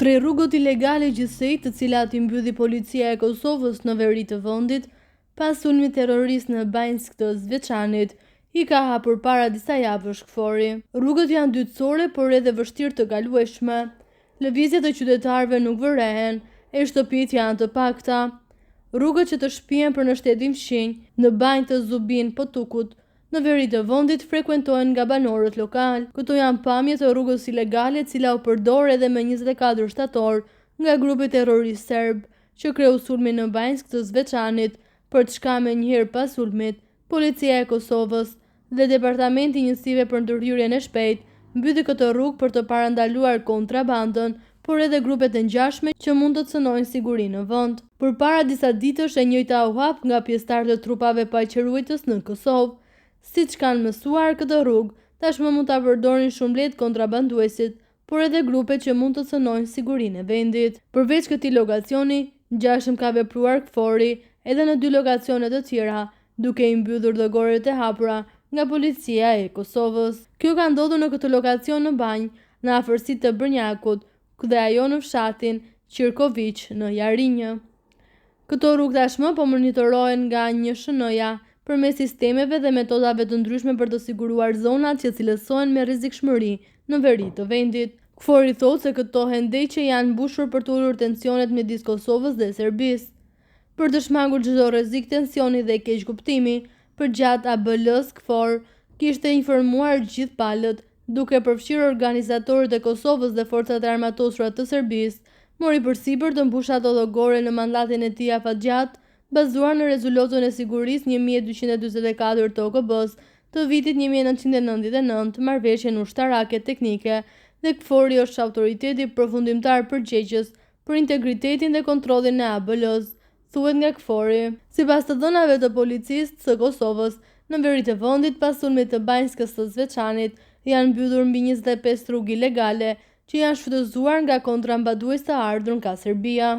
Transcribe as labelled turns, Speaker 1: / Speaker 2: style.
Speaker 1: 3 rrugët ilegale gjithsej, të cilat i mbylli policia e Kosovës në veri të vendit pas sulmit terrorist në Banjsk të Zvečanit, i ka hapur para disa javësh KFOR-i. Rrugët janë dytësore, por edhe vështirë të kalueshme. Lëvizjet e qytetarëve nuk vërehen, e shtëpitë janë të pakta. Rrugët që të shpihen për në shtetin fshinj, në banjë të Zubin Potukut, në veri të vendit frekuentohen nga banorët lokal. Këto janë pamje të rrugës ilegale, cila u përdor edhe më 24 shtator nga grupi terrorist serb, që kreu sulmin në Banjsk të Zvečanit, për të shka me njëherë pas sulmit, policia e Kosovës dhe Departamenti i Njësive për ndërhyrjen e shpejtë mbyti këtë rrugë për të parandaluar kontrabandën, por edhe grupet e ngjashme që mund të cënojnë sigurinë në vend. Përpara disa ditësh e njëjta u hap nga pjesëtarët e trupave paqërueshës në Kosovë. Siç kanë mësuar këtë rrugë, tashmë mund ta përdorin shumë lehtë kontrabanduesit, por edhe grupet që mund të cënojnë sigurinë e vendit. Përveç këtij lokacioni, ngjashëm ka vepruar KFOR-i edhe në 2 lokacione të tjera, duke i mbyllur llogaret e hapura nga policia e Kosovës. Kjo ka ndodhur në këtë lokacion në Banjë, në afërsi të Brnjakut, dhe ajo në fshatin Qirkoviq në Jarinjë. Këto rrugë tashmë po monitorohen nga NJSH-ja përmes sistemeve dhe metodave të ndryshme për të siguruar zonat që cilësohen me rrezikshmëri në veri të vendit. KFOR-i thotë se këto hendeqe janë mbushur për të ulur tensionet midis Kosovës dhe Serbisë. Për të shmangur çdo rrezik tensioni dhe keqkuptimi, përgjatë ABL-s KFOR kishte informuar gjithë palët, duke përfshirë organizatorët e Kosovës dhe forcat e armatosura të Serbisë, mori përsipër të mbush ato llogore në mandatin e tij afatgjatë, bazuar në rezolutën e sigurisë 1244 të OKB-s të vitit 1999, marrëveshjen ushtarake teknike, dhe KFOR-i është autoriteti përfundimtar përgjegjës për integritetin dhe kontrollin e ABL-s, thuhet nga KFOR-i. Sipas të dhënave të policisë së Kosovës, në veri të vendit pas sulmit të Banjskës së Zvečanit, janë mbyllur mbi 25 rrugë ilegale që janë shfrytëzuar nga kontrabandues të ardhur nga Serbia.